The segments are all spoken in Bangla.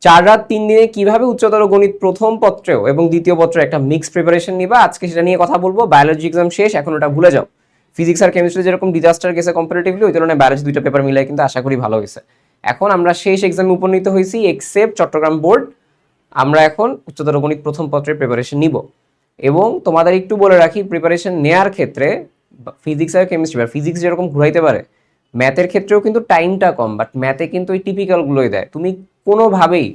4 রাত 3 দিনে কিভাবে উচ্চতর গণিত প্রথম পত্রেও এবং দ্বিতীয় পত্রে একটা মিক্স প্রিপারেশন নিবা, আজকে সেটা নিয়ে কথা বলবো। বায়োলজি এক্সাম শেষ, এখন ওটা ভুলে যাও। ফিজিক্স আর কেমিস্ট্রি যেরকম ডিজাস্টার গেছে কম্পারেটিভলি, ওই তুলনায় বায়োলজি দুইটা পেপার মিলাই কিন্তু আশা করি ভালো হয়েছে। এখন আমরা শেষ এক্সামে উপনীত হয়েছি, এক্সেপ্ট চট্টগ্রাম বোর্ড। আমরা এখন উচ্চতর গণিত প্রথম পত্রের প্রিপারেশন নিব। এবং তোমাদের একটু বলে রাখি, প্রিপারেশন নেওয়ার ক্ষেত্রে ফিজিক্স আর কেমিস্ট্রি, বা ফিজিক্স যেরকম ঘুরাইতে পারে, ম্যাথের ক্ষেত্রেও কিন্তু টাইমটা কম, বাট ম্যাথে কিন্তু ওই টিপিক্যালগুলোই দেয়। তুমি কোনোভাবেই,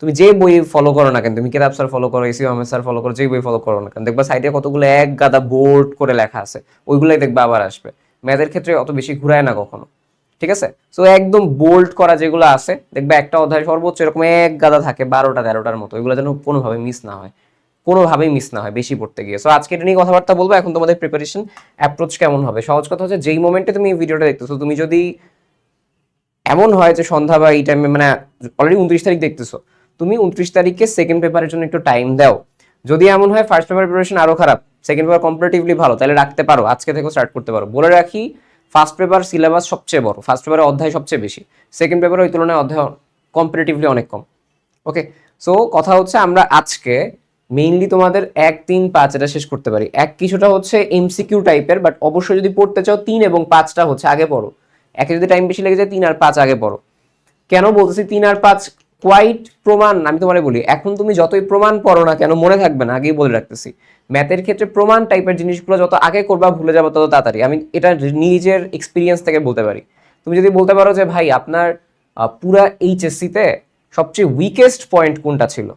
তুমি যে বই ফলো করো না কেন, তুমি কেতাব স্যার ফলো করো, এসি আহমেদ স্যার ফলো করো, যে বই ফলো করো না কেন, দেখবা সাইডে কতগুলো এক গাদা বোর্ড করে লেখা আছে, ওইগুলাই দেখবা আবার আসবে। ম্যাথের ক্ষেত্রে অত বেশি ঘুরায় না কখনো, ঠিক আছে? সো একদম বোল্ড করা যেগুলো আছে, দেখবা একটা অধ্যায় সর্বোচ্চ এরকম এক গাদা থাকে 12টা 13টার মতো, ওইগুলো যেন কোনোভাবে মিস না হয়, কোনোভাবেই মিস না হয় বেশি পড়তে গিয়ে। সো আজকে এটা নিয়ে কথাবার্তা বলবো। এখন তোমাদের প্রিপারেশন অ্যাপ্রোচ কেমন হবে? সহজ কথা হচ্ছে, যেই মোমেন্টে তুমি এই ভিডিওটা দেখতেছো, তুমি যদি এমন হয় যে সন্ধ্যা বা এই টাইমে, মানে অলরেডি 29 তারিখ দেখতেছো, তুমি 29 তারিখে সেকেন্ড পেপারের জন্য একটু টাইম দাও। যদি এমন হয় ফার্স্ট পেপার প্রিপারেশন আরো খারাপ, সেকেন্ড পেপার কম্পারেটিভলি ভালো, তাহলে রাখতে পারো, আজকে থেকে স্টার্ট করতে পারো। বলে রাখি, ফার্স্ট পেপার সিলেবাস সবচেয়ে বড়, ফার্স্ট পেপারে অধ্যায় সবচেয়ে বেশি, সেকেন্ড পেপারে ওই তুলনায় অধ্যায় কম্পারেটিভলি অনেক কম। ওকে, সো কথা হচ্ছে আমরা আজকে মেইনলি তোমাদের 1, 3, 5 এটা শেষ করতে পারি। এক কিছুটা হচ্ছে এমসিকিউ টাইপের, বাট অবশ্যই যদি পড়তে চাও 3 এবং 5টা হচ্ছে আগে পড়ো। একে যদি টাইম বেশি লেগে যায়, 3 আর 5 আগে পড়ো। কেন বলতেছি 3 আর 5 কোয়াইট প্রমাণ? আমি তোমারে বলি, এখন তুমি যতই প্রমাণ পড়ো না কেন, মনে থাকবে না, আগেই বলে রাখতেছি। ম্যাথের ক্ষেত্রে প্রমাণ টাইপের জিনিসগুলো যত আগে করবা, ভুলে যাবো তত তাড়াতাড়ি। আমি এটা নিজের এক্সপিরিয়েন্স থেকে বলতে পারি। তুমি যদি বলতে পারো যে ভাই আপনার পুরা এইচএসসিতে সবচেয়ে উইকেস্ট পয়েন্ট কোনটা ছিল,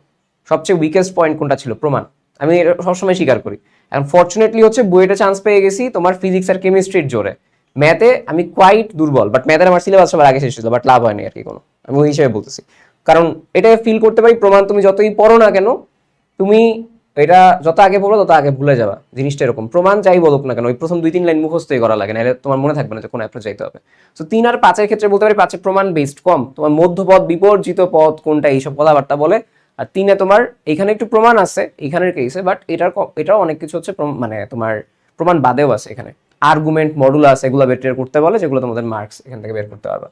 সবচেয়ে উইকেস্ট পয়েন্ট কোনটা ছিল, প্রমাণ। আমি এটা সবসময় স্বীকার করি। এখন ফর্চুনেটলি হচ্ছে বইটা চান্স পেয়ে গেছি তোমার ফিজিক্স আর কেমিস্ট্রির জোরে। ম্যাথে আমি কোয়াইট দুর্বল, বাট ম্যাথের আমার সিলেবাস সবার আগে শেষ ছিল, বাট লাভ হয়নি আর কি কোনো, আমি ওই হিসেবে বলতেছি। কারণ এটা ফিল করতে পারি, প্রমাণ তুমি যতই পড়ো না কেন, তুমি এটা যত আগে পড়ো তত আগে ভুলে যাবা। জিনিসটা এরকম, প্রমাণ যাই বলুক না কেন, ওই প্রথম 2-3 লাইন মুখস্থই করা লাগে, নাহলে তোমার মনে থাকবে না যে কোন অ্যাপ্রোচ যাইতে হবে। তো 3 আর 5-এর ক্ষেত্রে বলতে পারি, 5-এ প্রমাণ বেসড কম, তোমার মধ্যপদ বিপর্জিত পদ কোনটা, এইসব কথাবার্তা বলে। আর 3-এ তোমার এখানে একটু প্রমাণ আছে এখানের কেসে, বাট এটাও অনেক কিছু হচ্ছে মানে তোমার প্রমাণ বাদেও আছে এখানে, আর্গুমেন্ট মডুল আছে, এগুলো বের করতে বলে, যেগুলো তোমাদের মার্কস এখান থেকে বের করতে পারবা।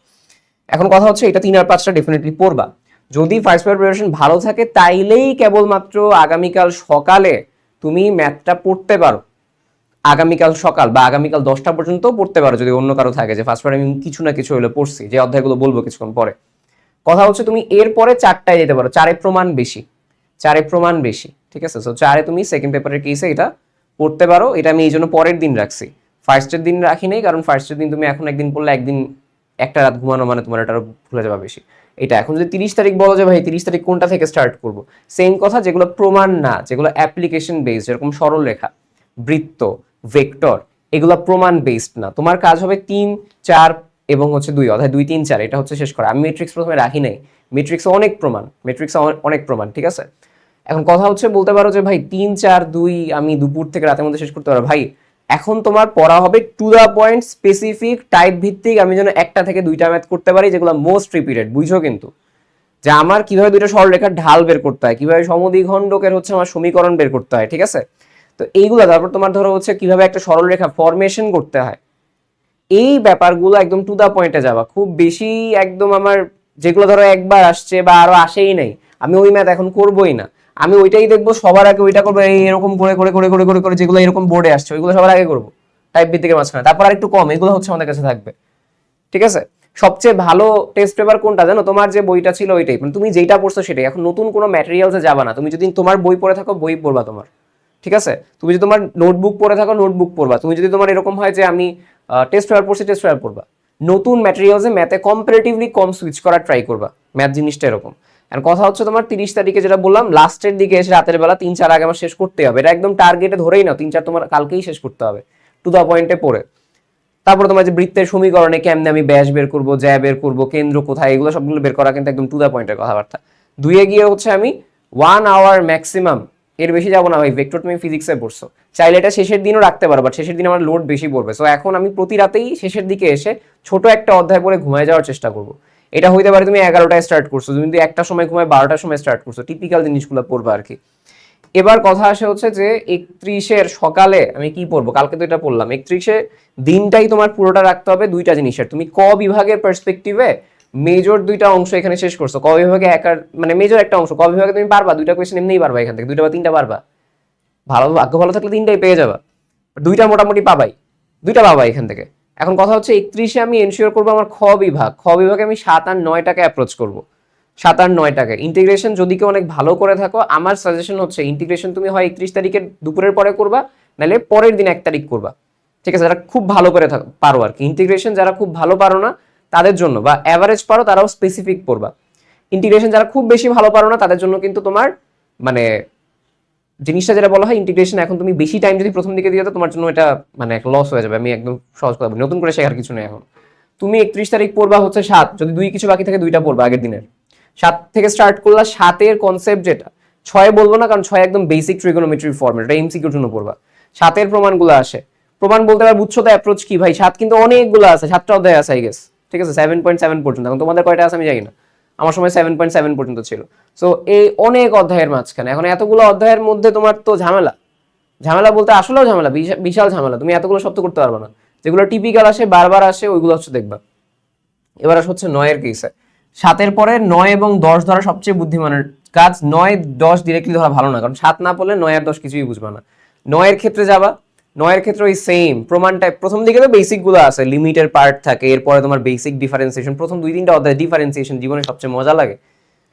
এখন কথা হচ্ছে, এটা 3 আর 5টা ডেফিনেটলি পড়বা। যদি ফার্স্ট পেপার প্রিপারেশন ভালো থাকে, তাইলেই কেবলমাত্র আগামীকাল সকালে তুমি ম্যাথটা পড়তে পারো। আগামীকাল সকাল বা আগামীকাল 10টা পর্যন্ত পড়তে পারো, যদি অন্য কারো থাকে যে ফার্স্ট পেপার আমি কিছু না কিছু হলে পড়ছি, যে অধ্যায়গুলো বলবো কিছুক্ষণ পরে। কথা হচ্ছে তুমি এরপরে 4টায় যেতে পারো, 4-এ প্রমাণ বেশি, 4-এ প্রমাণ বেশি, ঠিক আছে? সো 4-এ তুমি সেকেন্ড পেপারের কেসে এটা পড়তে পারো। এটা আমি এই জন্য পরের দিন রাখছি, ফার্স্টের দিন রাখি নাই, কারণ ফার্স্টের দিন তুমি এখন একদিন পড়লে একদিন একটা রাত ঘুমানো মানে তোমার এটা ভুলে যাবা বেশি। এটা এখন যদি 30 তারিখ বলো যে ভাই 30 তারিখ কোনটা থেকে স্টার্ট করব, সেম কথা, যেগুলো প্রমাণ না, যেগুলো অ্যাপ্লিকেশন বেসড, যেরকম সরল রেখা, বৃত্ত, ভেক্টর, এগুলো প্রমাণ বেসড না। তোমার কাজ হবে 3, 4 এবং হচ্ছে 2 অধ্যায় 2, 3, 4 এটা হচ্ছে শেষ করা। আমি ম্যাট্রিক্স প্রথমে রাখি নাই, ম্যাট্রিক্সে অনেক প্রমাণ, ম্যাট্রিক্সে অনেক প্রমাণ, ঠিক আছে? এখন কথা হচ্ছে, বলতে পারো যে ভাই 3, 4, 2 আমি দুপুর থেকে রাতের মধ্যে শেষ করতে পারবো। ভাই এখন তোমার পড়া হবে to the point, specific, type ভিত্তিক। আমি যেন 1টা থেকে 2টা ম্যাথ করতে পারি, যেগুলো মোস্ট রিপিটেড, বুঝো কিন্তু, যে আমার কিভাবে 2টা সরলরেখার ঢাল বের করতে হয়, কিভাবে সমদ্বিখণ্ডকের হচ্ছে আমার সমীকরণ বের করতে হয়, ঠিক আছে? তো এইগুলো, তারপর তোমার ধরো হচ্ছে কিভাবে একটা সরলরেখা ফরমেশন করতে হয়, এই ব্যাপারগুলো একদম টু দা পয়েন্টে যাওয়া। খুব বেশি একদম আমার যেগুলো ধরো একবার আসছে বা আরো আসেই নাই, আমি ওই ম্যাথ এখন করবোই না। আমি ওইটাই দেখবো, সবার আগে ওইটা করবো, এরকম করে করে করে করে করে করে যেগুলো এরকম বোর্ডে আসছে ওইগুলো সবার আগে করবো, টাইপ ভিত্তিকের মাঝখানে। তারপর আর একটু কম, এগুলো হচ্ছে আমাদের কাছে থাকবে, ঠিক আছে? সবচেয়ে ভালো টেস্ট পেপার কোনটা জানো? তোমার যে বইটা ছিল ওইটাই, মানে তুমি যেটা পড়ছো সেটাই। এখন নতুন কোনো ম্যাটেরিয়ালসে যাবা না। তুমি যদি তোমার বই পড়ে থাকো, বই পড়বা তোমার, ঠিক আছে? তুমি যদি তোমার নোটবুক পড়ে থাকো, নোটবুক পড়বা। তুমি যদি তোমার এরকম হয় যে আমি টেস্ট পেপার পড়ছি, টেস্ট পেপার পড়বা। নতুন ম্যাটেরিয়ালসে ম্যাথে কম্পারেটিভলি কম সুইচ করার ট্রাই করবা। ম্যাথ জিনিসটা এরকম। আর কথা হচ্ছে, তোমার 30 তারিখে যেটা বললাম, লাস্টের দিকে এসে রাতের বেলা 3, 4 আগে আমার শেষ করতে হবে। এটা একদম টার্গেটে ধরেই নাও, 3, 4 তোমার কালকেই শেষ করতে হবে, টু দা পয়েন্টে পড়ে। তারপর তোমার যে বৃত্তের সমীকরণে কেমনে আমি ব্যাস বের করবো, জ্যা বের করবো, কেন্দ্র কোথায়, এগুলো সবগুলো বের করা কিন্তু একদম টু দা পয়েন্টের কথাবার্তা। 2-এ গিয়ে হচ্ছে আমি 1 আওয়ার ম্যাক্সিমাম, এর বেশি যাবো না ভাই। ভেক্টর তুমি ফিজিক্সে পড়ছো, চাইলে এটা শেষের দিনও রাখতে পারো, বাট শেষের দিন আমার লোড বেশি পড়বে। সো এখন আমি প্রতি রাতেই শেষের দিকে এসে ছোট একটা অধ্যায় পড়ে ঘুমায় যাওয়ার চেষ্টা করবো। এটা হইতে পারে তুমি 11টায় স্টার্ট করছো, তুমি যদি 1টার সময় ঘুমায় 12টার সময় স্টার্ট করছো, টিপিক্যাল জিনিসগুলো পড়বা আর কি। এবার কথা আসে হচ্ছে যে 31-এর সকালে আমি কি পড়বো। কালকে তো এটা পড়লাম, 31-এ দিনটাই তোমার পুরোটা রাখতে হবে 2টা জিনিসের। তুমি ক বিভাগের পার্সপেক্টিভে মেজর দুইটা অংশ এখানে শেষ করছো, ক বিভাগে মানে মেজর একটা অংশ, ক বিভাগে তুমি পারবা, দুইটা কোয়েশ্চেন এমনিই পারবা, এখান থেকে দুইটা বা তিনটা পারবা, ভালো ভাগ্য ভালো থাকলে তিনটাই পেয়ে যাবা, দুইটা মোটামুটি পাবাই, দুইটা পাবা এখান থেকে। এখন কথা হচ্ছে 31-এ আমি এনশিওর করবো আমার খ বিভাগে আমি 7 আর 9টাকে অ্যাপ্রোচ করবো, 7 আর 9টাকে। ইন্টিগ্রেশন যদি কেউ অনেক ভালো করে থাকো, আমার সাজেশন হচ্ছে ইন্টিগ্রেশন তুমি হয় 31 তারিখের দুপুরের পরে করবা, নাহলে পরের দিন 1 তারিখ করবা, ঠিক আছে? যারা খুব ভালো করে পারো আর কি ইন্টিগ্রেশন, যারা খুব ভালো পারো না তাদের জন্য, বা অ্যাভারেজ পারো তারাও স্পেসিফিক পড়বা। ইন্টিগ্রেশন যারা খুব বেশি ভালো পারো না তাদের জন্য কিন্তু তোমার মানে জিনিসটা যেটা বলা হয় ইন্টিগ্রেশন, এখন তুমি বেশি টাইম যদি প্রথম দিকে দিয়ে দাও তোমার জন্য এটা মানে এক লস হয়ে যাবে। আমি একদম সহজ কথা বলি, নতুন করে শেখার কিছু নেই এখন। তুমি 31 তারিখ পড়বা হচ্ছে 7, যদি দুই কিছু বাকি থাকে দুইটা পড়বা আগের দিনের, 7 থেকে স্টার্ট করলা। 7-এর কনসেপ্ট যেটা, 6 বলবো না কারণ 6 একদম বেসিক ট্রিগোনোমেট্রি ফর্মেট, এটা এমসিকিউর জন্য পড়বা। 7-এর প্রমাণগুলো আসে, প্রমাণ বলতে পারবো বুঝছো তো অ্যাপ্রোচ কি ভাই, 7 কিন্তু অনেকগুলো আছে, 7টা অধ্যায় আছে আই গেস, ঠিক আছে? 7.7 পর্যন্ত, এখন তোমাদের কয়টা আছে আমি জানি না, আমার সময় 7.7 পর্যন্ত ছিল। সো এই অনেক অধ্যায়ের মাঝখানে এখন এতগুলো অধ্যায়ের মধ্যে তোমার তো ঝামেলা, ঝামেলা বলতে আসলেও ঝামেলা, বিশাল ঝামেলা, তুমি এতগুলো শব্দ করতে পারবে না। যেগুলো টিপিক্যাল আসে বারবার আসে ওইগুলো হচ্ছে দেখবা। এবার হচ্ছে 9-এর কেসে, 7-এর পরে 9 এবং 10 ধরা সবচেয়ে বুদ্ধিমানের কাজ। 9, 10 ডিরেক্টলি ধরা ভালো না, কারণ 7 না পড়লে 9 আর 10 কিছুই বুঝবা না। 9-এর ক্ষেত্রে যাবা, 9-এর ক্ষেত্রে ওই সেম প্রমাণটা, প্রথম দিকে তো বেসিক গুলো আছে, লিমিটের পার্ট থাকে, এরপরে তোমার বেসিক ডিফারেন্সিয়েশন, প্রথম 2-3টা অধ্যায় ডিফারেন্সিয়েশন জীবনে সবচেয়ে মজা লাগে,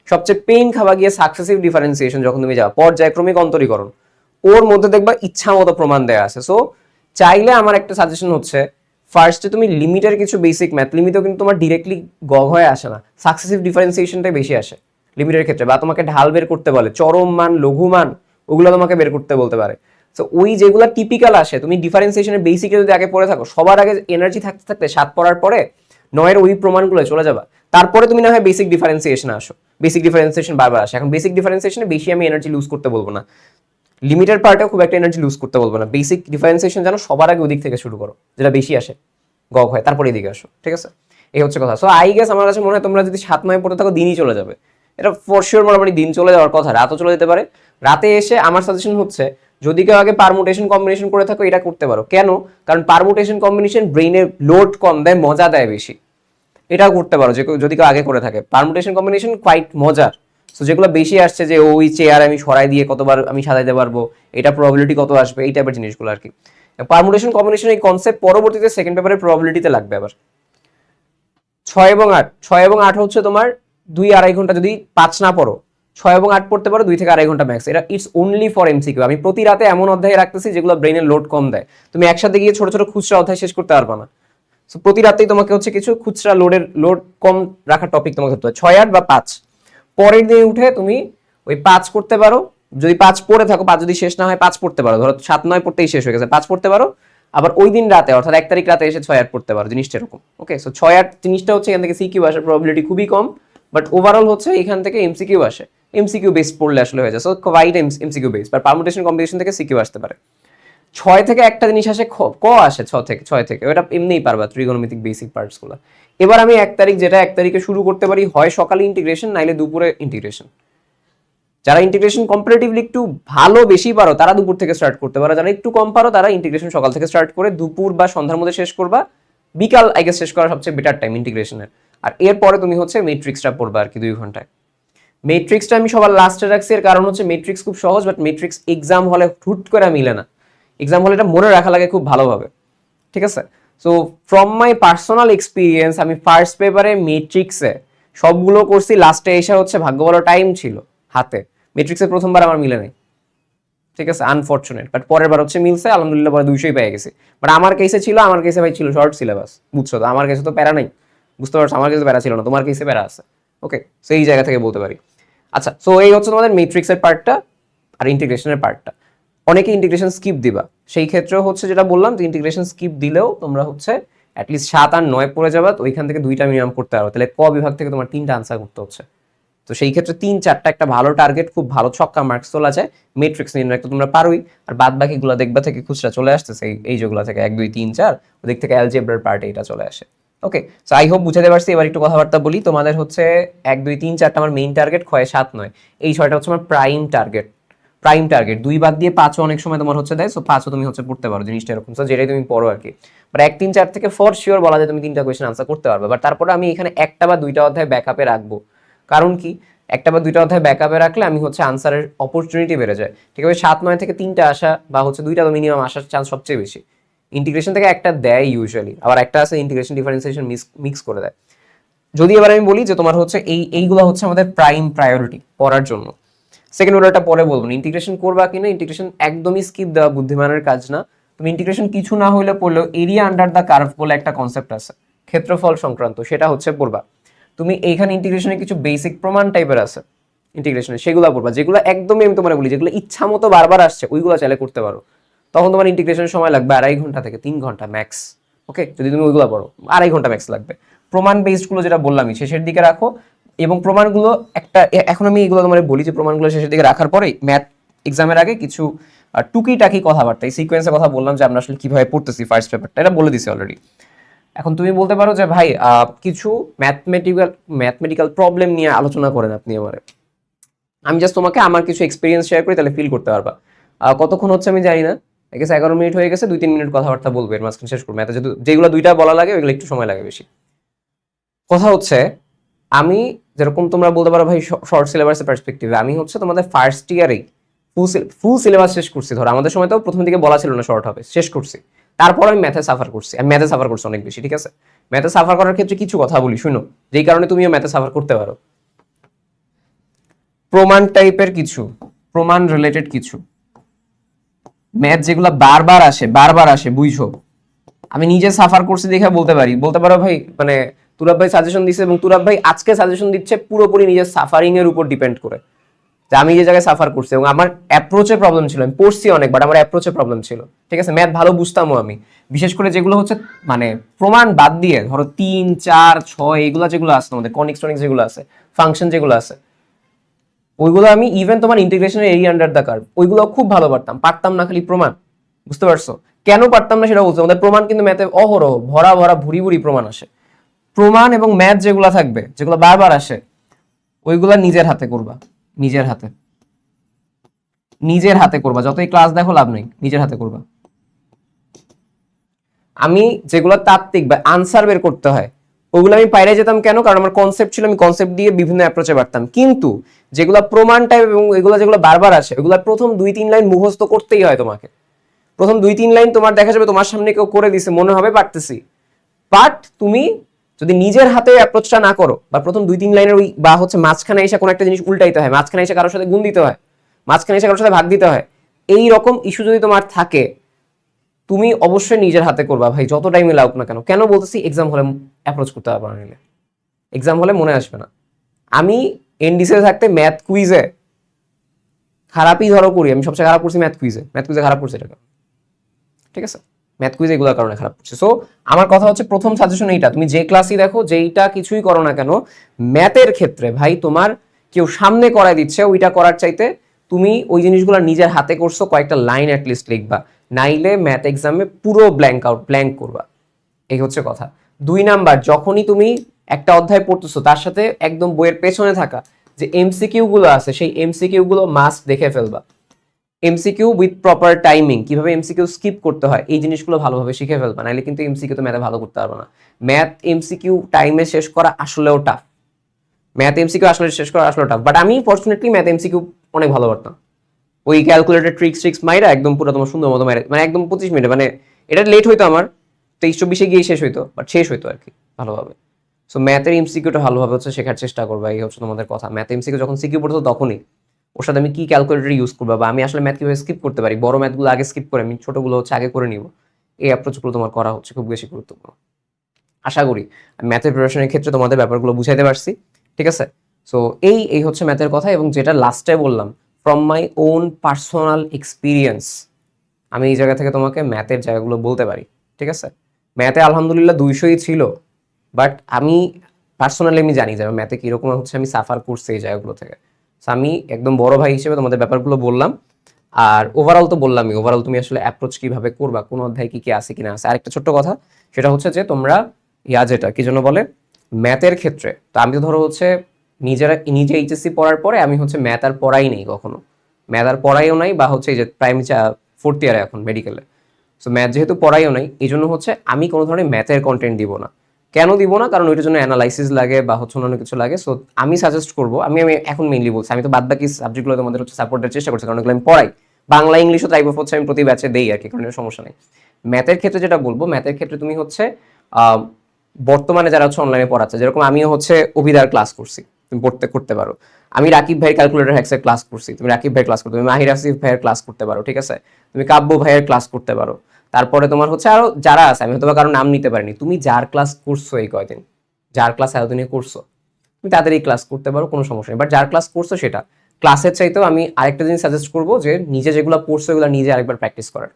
সবচেয়ে পেইন খাওয়া গিয়ে সাকসেসিভ ডিফারেন্সিয়েশন যখন তুমি যাও, পর্যায়ক্রমিক অন্তরীকরণ, ওর মধ্যে দেখবা ইচ্ছা মতো প্রমাণ দেয়া আছে। সো চাইলে আমার একটা সাজেশন হচ্ছে ফার্স্টে তুমি লিমিটের কিছু বেসিক ম্যাথ, লিমিটও কিন্তু তোমার ডিরেক্টলি হয়ে আসে না, সাকসেসিভ ডিফারেন্সিয়েশনটাই বেশি আসে লিমিটের ক্ষেত্রে, বা তোমাকে ঢাল বের করতে বলে, চরম মান লঘু মান ওগুলো তোমাকে বের করতে বলতে পারে। তো ওই যেগুলো টিপিক্যাল আসে, তুমি ডিফারেন্সিয়েশনের বেসিকে যদি আগে পড়ে থাকো, সবার আগে এনার্জি থাকতে থাকতে 7 পড়ার পরে 9-এর ওই প্রমাণগুলো চলে যাবা, তারপরে তুমি না হয় বেসিক ডিফারেন্সিয়েশন আসো, বেসিক ডিফারেন্সিয়েশন বারবার আসে। এখন বেসিক ডিফারেন্সিয়েশনে বেশি আমি এনার্জি লুজ করতে বলবো না, লিমিটের পার্টেও খুব একটা এনার্জি লুজ করতে বলবো না, বেসিক ডিফারেন্সিয়েশন যেন সবার আগে ওদিক থেকে শুরু করো, যেটা বেশি আসে হয়, তারপরে এদিকে আসো, ঠিক আছে? এই হচ্ছে কথা। সো আই গেস আমার কাছে মনে হয় তোমরা যদি 7-9 পড়তে থাকো দিনই চলে যাবে, এটা ফর শিওর মোটামুটি দিন চলে যাওয়ার কথা, রাতও চলে যেতে পারে। রাতে এসে আমার সাজেশন হচ্ছে যদি কেউ আগে পারমুটেশন কম্বিনেশন করে থাকো এটা করতে পারো। কেন? কারণ পারমুটেশন কম্বিনেশন ব্রেইনের লোড কম দেয়, মজা দেয় বেশি, এটাও করতে পারো যে যদি কেউ আগে করে থাকে। পারমুটেশন কম্বিনেশন কোয়াইট মজার। সো যেগুলো বেশি আসছে যে ওই চেয়ার আমি সরাই দিয়ে কতবার আমি সাজাইতে পারবো, এটা প্রবাবিলিটি কত আসবে, এই টাইপের জিনিসগুলো আর কি। পারমুটেশন কম্বিনেশন এই কনসেপ্ট পরবর্তীতে সেকেন্ড পেপারের প্রবাবিলিটিতে লাগবে আবার। 6 এবং 8 হচ্ছে তোমার 2-2.5 ঘন্টা, যদি 5 না পড়ো 6 এবং 8 পড়তে পারো 2 থেকে 2.5 ঘন্টা ম্যাক্স। এটা ইটস অনলি ফর এমসিকিউ। আমি প্রতি রাতে এমন অধ্যায় রাখতেছি যেগুলো ব্রেনের লোড কম দেয়, তুমি একসাথে গিয়ে ছোট ছোট খুচরা অধ্যায় শেষ করতে পারবা না। সো প্রতি রাতেই তোমাকে হচ্ছে কিছু খুচরা লোড কম রাখার টপিক তোমাকে ধরতে হবে, 6-8 বা 5। পরের দিন উঠে তুমি ওই 5 করতে পারো, যদি 5 পড়ে থাকো, 5 যদি শেষ না হয় 5 পড়তে পারো, ধরো 7-9 পড়তেই শেষ হয়ে গেছে, 5 পড়তে পারো। আবার ওই দিন রাতে অর্থাৎ 1 তারিখ রাতে এসে 6-8 পড়তে পারো, জিনিসটা এরকম। ওকে, সো 6-8 জিনিসটা হচ্ছে এখান থেকে সিকিউ আসার প্রবাবিলিটি খুবই কম, বাট ওভারঅল হচ্ছে এখান থেকে এমসিকিউ আসে, এমসিকিউ বেস পড়লে আসলে হয়ে যায়। So quite MCQ base, but permutation combination থেকে সিকিউ আসতে পারে। 6 থেকে একটা জিনিস আসে ক আসে, 6 থেকে ওটা এমনিই পারবা, ত্রিগোণমিতিক বেসিক পার্টসগুলো। এবার আমি 1 তারিখ, যেটা 1 তারিখে শুরু করতে পারি, হয় সকালে ইন্টিগ্রেশন নাইলে দুপুরে ইন্টিগ্রেশন। যারা ইন্টিগ্রেশন কম্পারেটিভলি একটু ভালো বেশি পারো তারা দুপুর থেকে স্টার্ট করতে পারো, যারা একটু কম পারো তারা ইন্টিগ্রেশন সকাল থেকে স্টার্ট করে দুপুর বা সন্ধ্যার মধ্যে শেষ করবা। বিকাল আই গেস শেষ করা সবচেয়ে বেটার টাইম ইন্টিগ্রেশনের। আর এরপরে তুমি হচ্ছে মেট্রিক্সটা পড়বা আর কি 2 ঘন্টায়। মেট্রিক্সটা আমি সবার লাস্টে রাখছি, এর কারণ হচ্ছে মেট্রিক্স খুব সহজ, বাট মেট্রিক্স এক্সাম হলে হুট করে মিলে না, এক্সাম হলে এটা মনে রাখা লাগে খুব ভালোভাবে, ঠিক আছে? So from my personal experience আমি ফার্স্ট পেপারে মেট্রিক্সে সবগুলো করছি, লাস্টে এসে হচ্ছে ভাগ্য ভালো টাইম ছিল হাতে, মেট্রিক্সে প্রথমবার আমার মিলে নাই, ঠিক আছে, আনফরচুনেট। বাট পরের বার হচ্ছে মিলছে, আলহামদুলিল্লাহ, পরে 200 পেয়ে গেছি। বাট আমার কেসে ছিল, আমার কেসে ভাই ছিল শর্ট সিলেবাস, বুঝছো তো, আমার কেসে তো প্যারা নাই, বুঝতে পারছো, আমার কেসে প্যারা ছিল না, তোমার কেসে প্যারা আছে। ওকে, সো এই জায়গা থেকে বলতে পারি। আচ্ছা, সো এই হচ্ছে তোমাদের মেট্রিক্সের পার্টটা আর ইন্টিগ্রেশনের পার্টটা। অনেকে ইন্টিগ্রেশন স্কিপ দিবা, সেই ক্ষেত্রেও হচ্ছে যেটা বললাম, তো ইন্টিগ্রেশন স্কিপ দিলেও তোমরা হচ্ছে অ্যাটলিস্ট 7 আর 9 পড়ে যাবা, তো ওইখান থেকে 2টা মিনিমাম করতে পারো, তাহলে ক বিভাগ থেকে তোমার 3টা আনসার করতে হচ্ছে। তো সেই ক্ষেত্রে 3-4টা একটা ভালো টার্গেট, খুব ভালো ছক্কা মার্কস তোলা যায়। মেট্রিক্স নির্ণয় তো তোমরা পারোই, আর বাদ বাকিগুলো দেখবা থেকে খুচরা চলে আসতেছে এই যেগুলো থেকে 1 2 3 4, ওদিক থেকে অ্যালজেব্রার পার্ট এটা চলে আসে। ওকে, সো আই হোপ বুঝাতে পারছি। এবার একটু কথাবার্তা বলি। তোমাদের হচ্ছে 1 2 3 4টা আমার মেইন টার্গেট, ক্ষয় 7 9, এই 6টা হচ্ছে আমার প্রাইম টার্গেট। প্রাইম টার্গেট 2 বাদ দিয়ে 5 অনেক সময় তোমার হচ্ছে দেয়, সো 5ও তুমি হচ্ছে পড়তে পারো, জিনিসটা এরকম। সো যেটাই তুমি পড়ো আর কি, বাট 1 3 4 থেকে ফর শিওর বলা যায় তুমি 3টা কোয়েশ্চেন আনসার করতে পারবে। বাট তারপরে আমি এখানে একটা বা দুইটা অধ্যায় ব্যাকআপে রাখবো, কারণ কি একটা বা দুইটা অধ্যায় ব্যাকআপে রাখলে আমি হচ্ছে আনসারের অপরচুনিটি বেড়ে যায়। ঠিক আছে, 7 9 থেকে 3টা আসা বা হচ্ছে 2টা তো মিনিমাম আসার চান্স সবচেয়ে বেশি। ইন্টিগ্রেশন থেকে একটা দেয় ইউজুয়ালি, আবার একটা আছে ইন্টিগ্রেশন ডিফারেন্সিয়েশন মিক্স করে দেয়। যদি এবার আমি বলি যে তোমার হচ্ছে এইগুলো হচ্ছে আমাদের প্রাইম প্রায়োরিটি পড়ার জন্য। সেকেন্ড অর্ডারটা পরে বলবো, ইন্টিগ্রেশন করবা কিনা, ইন্টিগ্রেশন একদমই স্কিপ দেওয়া বুদ্ধিমানের কাজ না। তুমি ইন্টিগ্রেশন কিছু না হলে পড়লেও এরিয়া আন্ডার দ্য কার্ভ বলে একটা কনসেপ্ট আছে ক্ষেত্রফল সংক্রান্ত, সেটা হচ্ছে পড়বা। তুমি এইখানে ইন্টিগ্রেশনে কিছু বেসিক প্রমাণ টাইপের আছে ইন্টিগ্রেশনে, সেগুলো পড়বা। যেগুলো একদমই আমি তোমার বলি, যেগুলো ইচ্ছা মতো বারবার আসছে ওইগুলো চাইলে করতে পারো। তখন তোমার ইন্টিগ্রেশনের সময় লাগবে 2.5 ঘন্টা থেকে 3 ঘন্টা ম্যাক্স। ওকে, যদি তুমি ওইগুলো পড়ো 2.5 ঘন্টা ম্যাক্স লাগবে। প্রমাণ বেসডগুলো যেটা বললামই শেষের দিকে রাখো, এবং প্রমাণগুলো একটা এখন আমি এগুলো তোমার বলি যে প্রমাণগুলো শেষের দিকে রাখার পরেই ম্যাথ এক্সামের আগে কিছু টুকিটাকি কথাবার্তা, এই সিকোয়েন্সের কথা বললাম যে আমরা আসলে কিভাবে পড়তেছি ফার্স্ট পেপারটা, এটা বলে দিছি অলরেডি। এখন তুমি বলতে পারো যে ভাই কিছু ম্যাথমেটিক্যাল প্রবলেম নিয়ে আলোচনা করেন আপনি আমারে। আমি জাস্ট তোমাকে আমার কিছু এক্সপিরিয়েন্স শেয়ার করি, তাহলে ফিল করতে পারবা। কতক্ষণ হচ্ছে আমি জানি না, ঠিক আছে 11 মিনিট হয়ে গেছে, 2 3 মিনিট কথাবার্তা বলবো, এর মাঝখানে শেষ করবো। ম্যাথে যেগুলো দুইটা বলা লাগে ওইগুলো একটু সময় লাগে বেশি। কথা হচ্ছে আমি যেরকম তোমরা বলতে পারো ভাই শর্ট সিলেবাসের পার্সপেক্টিভে, আমি হচ্ছে তোমাদের ফার্স্ট ইয়ারেই ফুল সিলেবাস শেষ করছি। ধরো আমাদের সময় তো প্রথম দিকে বলা ছিল না শর্ট হবে, শেষ করছি। তারপর আমি ম্যাথে সাফার করছি, আমি ম্যাথে সাফার করছি অনেক বেশি। ঠিক আছে, ম্যাথে সাফার করার ক্ষেত্রে কিছু কথা বলি শুনো, যেই কারণে তুমিও ম্যাথে সাফার করতে পারো। প্রমাণ টাইপের কিছু, প্রমাণ রিলেটেড কিছু ম্যাথ যেগুলো বারবার আসে বুঝছো। আমি নিজে সাফার করছি দেখে বলতে পারো ভাই, মানে তুরাব ভাই সাজেশন দিচ্ছে, এবং তুরাব ভাই আজকে সাজেশন দিচ্ছে পুরোপুরি নিজের সাফারিং এর উপর ডিপেন্ড করে, যে আমি যে জায়গায় সাফার করছি এবং আমার অ্যাপ্রোচে প্রবলেম ছিল। আমি পড়ছি অনেক, বাট আমার অ্যাপ্রোচে প্রবলেম ছিল। ঠিক আছে, ম্যাথ ভালো বুঝতামও আমি, বিশেষ করে যেগুলো হচ্ছে মানে প্রমাণ বাদ দিয়ে ধরো 3 4 6 এগুলো যেগুলো আছে তোমাদের কনিক্স টনিক্স যেগুলো আছে, ফাংশন যেগুলো আছে, ওইগুলো আমি ইভেন তোমার ইন্টিগ্রেশনের এরিয়া আন্ডার দ্য কার্ভ ওইগুলো খুব ভালো পারতাম না খালি প্রমাণ। বুঝতে পারছো কেন পারতাম না সেটা বলছো, আমাদের প্রমাণ কিন্তু ম্যাথে অহরহ ভরা ভরা ভুরি ভুরি প্রমাণ আসে। প্রমাণ এবং ম্যাথ যেগুলো থাকবে, যেগুলো বারবার আসে, ওইগুলা নিজের হাতে করবা, নিজের হাতে করবা। যতই ক্লাস দেখো লাভ নেই, নিজের হাতে করবা। আমি যেগুলো তাত্ত্বিক বা আনসার বের করতে হয় ওগুলো আমি পাইরে যেতাম কেন, কারণ আমার কনসেপ্ট ছিল, আমি কনসেপ্ট দিয়ে বিভিন্ন অ্যাপ্রোচে পারতাম। কিন্তু যেগুলো প্রমাণ টাইপ এবং এগুলো যেগুলো বারবার আসে, ওগুলো প্রথম 2 3 লাইন মুখস্থ করতেই হয় তোমাকে। প্রথম 2 3 লাইন তোমার দেখা যাবে তোমার সামনে কেউ করে দিছে, মনে হবে পারতেছি, বাট তুমি যদি নিজের হাতে অ্যাপ্রোচটা না করো, বা প্রথম 2 3 লাইনের ওই বা হচ্ছে মাঝখানে এসে কোনো একটা জিনিস উল্টাইতে হয়, মাঝখানে এসে কারোর সাথে গুণ দিতে হয়, মাঝখানে এসে কারোর সাথে ভাগ দিতে হয়, এই রকম ইস্যু যদি তোমার থাকে, তুমি অবশ্যই নিজের হাতে করবা ভাই, যত টাইমে লাগুক না কেন। কেন বলতেছি, এক্সাম হলে অ্যাপ্রোচ করতে পারবা না, নিলে এক্সাম হলে মনে আসবে না। আমি এনডিসিতে থাকতে ম্যাথ কুইজে খারাপই ধরো করি, আমি সবচেয়ে খারাপ করছি ম্যাথ কুইজে খারাপ করছি এটা। ঠিক আছে, ম্যাথ কুইজ এগুলোর কারণে খারাপ করছে। সো আমার কথা হচ্ছে প্রথম সাজেশন এইটা, তুমি যে ক্লাসই দেখো, যেইটা কিছুই করো না কেন, ম্যাথের ক্ষেত্রে ভাই তোমার কেউ সামনে করাই দিচ্ছে ওইটা করার চাইতে তুমি ওই জিনিসগুলো নিজের হাতে করছো, কয়েকটা লাইন অ্যাটলিস্ট লিখবা, নাইলে ম্যাথ এক্সামে পুরো ব্ল্যাঙ্ক করবা। এই হচ্ছে কথা। 2 নাম্বার, যখনই তুমি একটা অধ্যায় পড়তেছো তার সাথে একদম বইয়ের পেছনে থাকা যে এমসিকিউ গুলো আছে, সেই এমসিকিউ গুলো মাস্ট দেখে ফেলবা। এমসিকিউ উইথ প্রপার টাইমিং, কিভাবে এমসিকিউ স্কিপ করতে হয়, এই জিনিসগুলো ভালোভাবে শিখে ফেলবা, নাহলে কিন্তু এমসিকিউ তো ম্যাথে ভালো করতে পারবে না। ম্যাথ এমসিকিউ টাইমে শেষ করা আসলেও টাফ, বাট আমি ফরচুনেটলি ম্যাথ এমসিকিউ অনেক ভালো পারতাম। ওই ক্যালকুলেটর ট্রিক্স মাইরা একদম পুরো তোমার সুন্দর মতো মাইরা, মানে একদম 25 মিনিটে, মানে এটা লেট হইতো আমার 23 24 গিয়ে শেষ হইতো, বাট শেষ হইতো আর কি ভালোভাবে। সো ম্যাথের এমসিকিউটা ভালোভাবে হচ্ছে শেখার চেষ্টা করবা, এই হচ্ছে তোমাদের কথা। ম্যাথ এমসিকিউ যখন সিকিউ পড়তো তখনই ওর সাথে আমি কি ক্যালকুলেটর ইউজ করবো, বা আমি আসলে ম্যাথ কিভাবে স্কিপ করতে পারি, বড় ম্যাথগুলো আগে স্কিপ করে আমি ছোটগুলো হচ্ছে আগে করে নিব, এই অ্যাপ্রোচগুলো তোমার করা হচ্ছে খুব বেশি গুরুত্বপূর্ণ। আশা করি ম্যাথের প্রিপারেশনের ক্ষেত্রে তোমাদের ব্যাপারগুলো বুঝাইতে পারছি। ঠিক আছে, সো এই হচ্ছে ম্যাথের কথা, এবং যেটা লাস্টে বললাম from my own personal experience, আমি এই জায়গা থেকে তোমাকে ম্যাথের জায়গাগুলো বলতে পারি। ঠিক আছে, ম্যাথে আলহামদুলিল্লাহ 200ই ছিল, বাট আমি পার্সোনালি আমি জানি যে ম্যাথে কীরকম হচ্ছে আমি সাফার করছি এই জায়গাগুলো থেকে। আমি একদম বড় ভাই হিসেবে তোমাদের ব্যাপারগুলো বললাম, আর ওভারঅল তো বললামই, ওভারঅল তুমি আসলে অ্যাপ্রোচ কিভাবে করবা, কোন অধ্যায় কি কি আছে কিনা আছে। আরেকটা ছোট্ট কথা, সেটা হচ্ছে যে তোমরা যেটা কি জন্য বলে ম্যাথের ক্ষেত্রে, তো আমি তো ধরো হচ্ছে নিজে এইচএসসি পড়ার পরে আমি হচ্ছে ম্যাথ আর পড়াই নেই কখনো, ম্যাথ আর পড়াইও নাই, বা হচ্ছে এই যে প্রাইমারি 4th ইয়ারে এখন মেডিকেলে, সো ম্যাথ যেহেতু পড়াইও নাই, এই জন্য হচ্ছে আমি কোনো ধরনের ম্যাথের কন্টেন্ট দিব না। কেন দিব না? কারণ ওইটার জন্য অ্যানালাইসিস লাগে বা হচ্ছে অন্যান্য কিছু লাগে। সো আমি সাজেস্ট করবো, আমি আমি এখন মেইনলি বলছি, আমি তো বাদ বাকি সাবজেক্টগুলো তোমাদের হচ্ছে সাপোর্ট দেওয়ার চেষ্টা করছি, কারণ ওগুলো আমি পড়াই। বাংলা ইংলিশও টাইপ অফ হচ্ছে আমি প্রতি ব্যাচে দেই আর কি, কারণ সমস্যা নেই। ম্যাথের ক্ষেত্রে যেটা বলবো, ম্যাথের ক্ষেত্রে তুমি হচ্ছে বর্তমানে যারা হচ্ছে অনলাইনে পড়াচ্ছে, যেরকম আমিও হচ্ছে অভিদার ক্লাস করছি, তুমি পড়তে করতে পারো। আমি রাকিব ভাইয়ের ক্যালকুলেটর হ্যাক্সের ক্লাস করছি, তুমি রাকিব ভাইয়ের ক্লাস করতে, তুমি মাহির আসিফ ভাইয়ের ক্লাস করতে পারো, ঠিক আছে? তুমি কাব্য ভাইয়ের ক্লাস করতে পারো। তারপরে তোমার হচ্ছে আরো যারা আছে, আমি হয়তো কারো নাম নিতে পারিনি, তুমি যার ক্লাস করছো এই কয়দিন, যার ক্লাস এতদিনে করছো, তুমি তাদেরই ক্লাস করতে পারো, কোনো সমস্যা নেই। বাট যার ক্লাস করছো সেটা ক্লাসের চাইতেও আমি আরেকটা জিনিস সাজেস্ট করবো, যে নিজে যেগুলো পড়ছো এগুলো নিজে আরেকবার প্র্যাকটিস করার,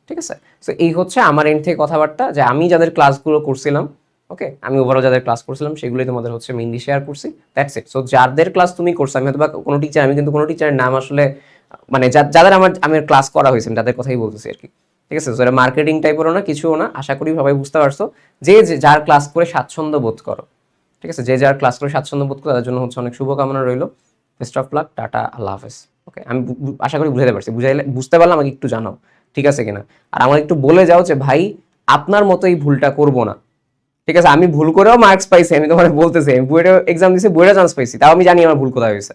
ঠিক আছে? সো এই হচ্ছে আমার এন্ড থেকে কথাবার্তা, যে আমি যাদের ক্লাসগুলো করছিলাম, ওকে, আমি ওভারঅল যাদের ক্লাস করছিলাম সেগুলোই তোমাদের হচ্ছে মেইনলি শেয়ার করছি, দ্যাটস ইট। সো যাদের ক্লাস তুমি করছো, আমি হয়তো বা কোনো টিচার, আমি কিন্তু কোনো টিচারের নাম আসলে, মানে যাদের আমার ক্লাস করা হয়েছে তাদের কথাই বলতেছি আর কি, ঠিক আছে? সো এটা মার্কেটিং টাইপেরও না, কিছুও না, আশা করি সবাই বুঝতে পারছো। যে যার ক্লাস করে স্বাচ্ছন্দ্য বোধ করো, ঠিক আছে, যে যার ক্লাস করে স্বাচ্ছন্দ্য বোধ করে তাদের জন্য হচ্ছে অনেক শুভকামনা রইলো। বেস্ট অফ লাক, টাটা, আল্লাহ হাফেজ। ওকে, আমি আশা করি বুঝাতে পারছি, বুঝতে পারলে আমাকে একটু জানাও, ঠিক আছে কিনা? আর আমার একটু বলে যাও যে ভাই আপনার মতো এই ভুলটা করবো না, ঠিক আছে? আমি ভুল করেও মার্কস পাইছি, আমি তোমার বলতেছি, আমি বুয়েটে এক্সাম দিয়েছি, বুয়েটে চান্স পাইছি, তাও আমি জানি আমার ভুল কোথায় হয়েছে।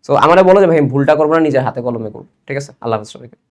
সো আমারে বলো যে ভাই ভুলটা করবো না, নিজের হাতে কলমে করবো, ঠিক আছে? আল্লাহ হাফেজ সবাইকে।